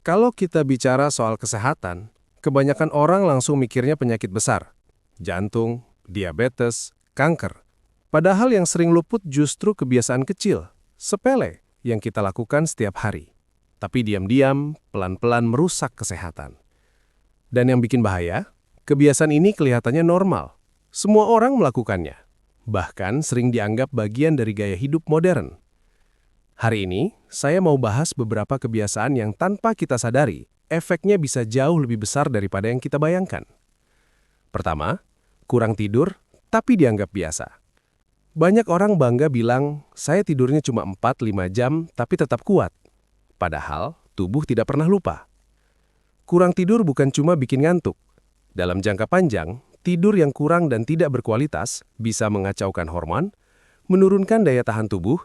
Kalau kita bicara soal kesehatan, kebanyakan orang langsung mikirnya penyakit besar. Jantung, diabetes, kanker. Padahal yang sering luput justru kebiasaan kecil, sepele, yang kita lakukan setiap hari. Tapi diam-diam, pelan-pelan merusak kesehatan. Dan yang bikin bahaya, kebiasaan ini kelihatannya normal. Semua orang melakukannya. Bahkan sering dianggap bagian dari gaya hidup modern. Hari ini, saya mau bahas beberapa kebiasaan yang tanpa kita sadari, efeknya bisa jauh lebih besar daripada yang kita bayangkan. Pertama, kurang tidur, tapi dianggap biasa. Banyak orang bangga bilang, saya tidurnya cuma 4-5 jam, tapi tetap kuat. Padahal, tubuh tidak pernah lupa. Kurang tidur bukan cuma bikin ngantuk. Dalam jangka panjang, tidur yang kurang dan tidak berkualitas bisa mengacaukan hormon, menurunkan daya tahan tubuh,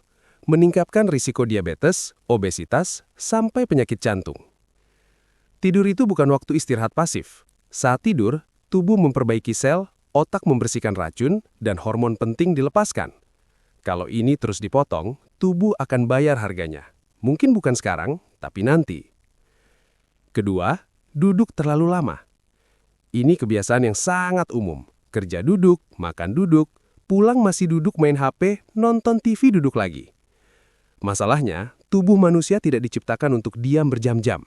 meningkatkan risiko diabetes, obesitas, sampai penyakit jantung. Tidur itu bukan waktu istirahat pasif. Saat tidur, tubuh memperbaiki sel, otak membersihkan racun, dan hormon penting dilepaskan. Kalau ini terus dipotong, tubuh akan bayar harganya. Mungkin bukan sekarang, tapi nanti. Kedua, duduk terlalu lama. Ini kebiasaan yang sangat umum. Kerja duduk, makan duduk, pulang masih duduk main HP, nonton TV duduk lagi. Masalahnya, tubuh manusia tidak diciptakan untuk diam berjam-jam.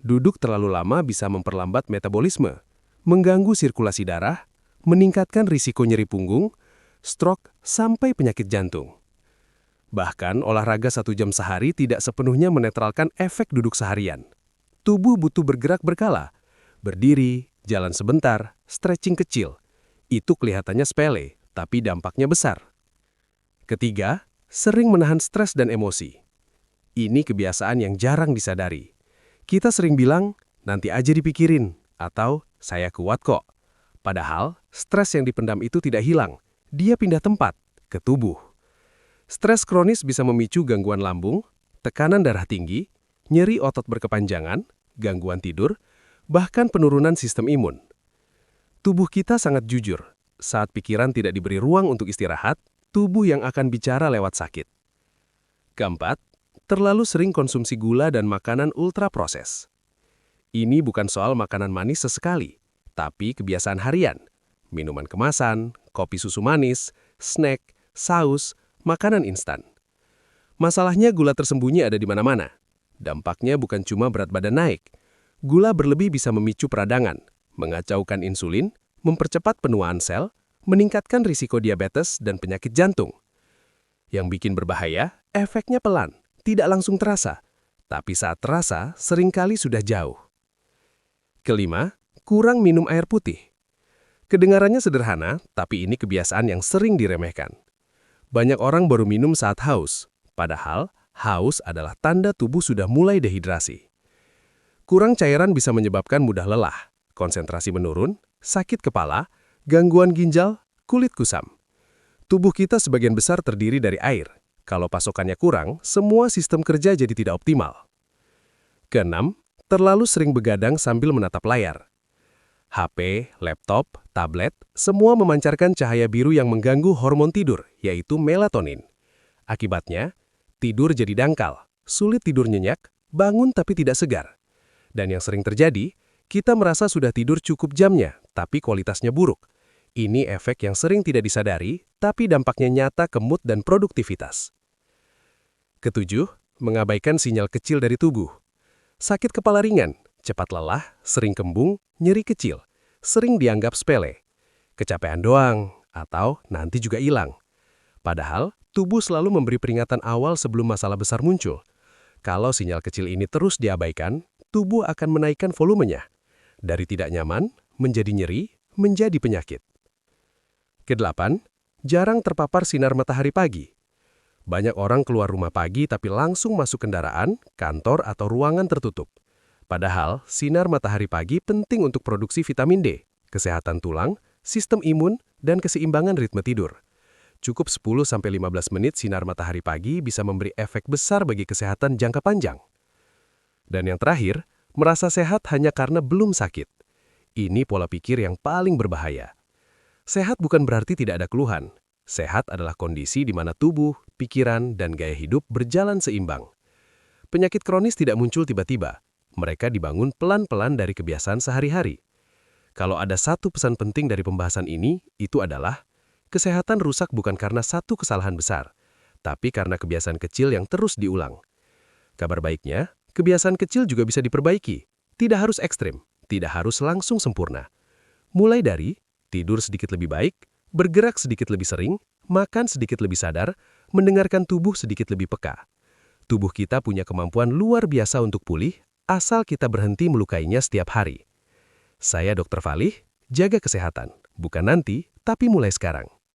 Duduk terlalu lama bisa memperlambat metabolisme, mengganggu sirkulasi darah, meningkatkan risiko nyeri punggung, stroke, sampai penyakit jantung. Bahkan, olahraga 1 jam sehari tidak sepenuhnya menetralkan efek duduk seharian. Tubuh butuh bergerak berkala, berdiri, jalan sebentar, stretching kecil. Itu kelihatannya sepele, tapi dampaknya besar. Ketiga, sering menahan stres dan emosi. Ini kebiasaan yang jarang disadari. Kita sering bilang, nanti aja dipikirin, atau saya kuat kok. Padahal, stres yang dipendam itu tidak hilang. Dia pindah tempat, ke tubuh. Stres kronis bisa memicu gangguan lambung, tekanan darah tinggi, nyeri otot berkepanjangan, gangguan tidur, bahkan penurunan sistem imun. Tubuh kita sangat jujur. Saat pikiran tidak diberi ruang untuk istirahat, tubuh yang akan bicara lewat sakit. Keempat, terlalu sering konsumsi gula dan makanan ultraproses. Ini bukan soal makanan manis sesekali, tapi kebiasaan harian. Minuman kemasan, kopi susu manis, snack, saus, makanan instan. Masalahnya gula tersembunyi ada di mana-mana. Dampaknya bukan cuma berat badan naik. Gula berlebih bisa memicu peradangan, mengacaukan insulin, mempercepat penuaan sel, meningkatkan risiko diabetes dan penyakit jantung. Yang bikin berbahaya, efeknya pelan, tidak langsung terasa. Tapi saat terasa, seringkali sudah jauh. Kelima, kurang minum air putih. Kedengarannya sederhana, tapi ini kebiasaan yang sering diremehkan. Banyak orang baru minum saat haus, padahal haus adalah tanda tubuh sudah mulai dehidrasi. Kurang cairan bisa menyebabkan mudah lelah, konsentrasi menurun, sakit kepala, gangguan ginjal, kulit kusam. Tubuh kita sebagian besar terdiri dari air. Kalau pasokannya kurang, semua sistem kerja jadi tidak optimal. Keenam, terlalu sering begadang sambil menatap layar. HP, laptop, tablet, semua memancarkan cahaya biru yang mengganggu hormon tidur, yaitu melatonin. Akibatnya, tidur jadi dangkal, sulit tidur nyenyak, bangun tapi tidak segar. Dan yang sering terjadi, kita merasa sudah tidur cukup jamnya, tapi kualitasnya buruk. Ini efek yang sering tidak disadari, tapi dampaknya nyata ke mood dan produktivitas. Ketujuh, mengabaikan sinyal kecil dari tubuh. Sakit kepala ringan, cepat lelah, sering kembung, nyeri kecil, sering dianggap sepele. Kecapean doang, atau nanti juga hilang. Padahal, tubuh selalu memberi peringatan awal sebelum masalah besar muncul. Kalau sinyal kecil ini terus diabaikan, tubuh akan menaikkan volumenya. Dari tidak nyaman, menjadi nyeri, menjadi penyakit. Kedelapan, jarang terpapar sinar matahari pagi. Banyak orang keluar rumah pagi tapi langsung masuk kendaraan, kantor, atau ruangan tertutup. Padahal, sinar matahari pagi penting untuk produksi vitamin D, kesehatan tulang, sistem imun, dan keseimbangan ritme tidur. Cukup 10-15 menit sinar matahari pagi bisa memberi efek besar bagi kesehatan jangka panjang. Dan yang terakhir, merasa sehat hanya karena belum sakit. Ini pola pikir yang paling berbahaya. Sehat bukan berarti tidak ada keluhan. Sehat adalah kondisi di mana tubuh, pikiran, dan gaya hidup berjalan seimbang. Penyakit kronis tidak muncul tiba-tiba. Mereka dibangun pelan-pelan dari kebiasaan sehari-hari. Kalau ada satu pesan penting dari pembahasan ini, itu adalah kesehatan rusak bukan karena satu kesalahan besar, tapi karena kebiasaan kecil yang terus diulang. Kabar baiknya, kebiasaan kecil juga bisa diperbaiki. Tidak harus ekstrim, tidak harus langsung sempurna. Mulai dari tidur sedikit lebih baik, bergerak sedikit lebih sering, makan sedikit lebih sadar, mendengarkan tubuh sedikit lebih peka. Tubuh kita punya kemampuan luar biasa untuk pulih, asal kita berhenti melukainya setiap hari. Saya Dr. Falih, jaga kesehatan. Bukan nanti, tapi mulai sekarang.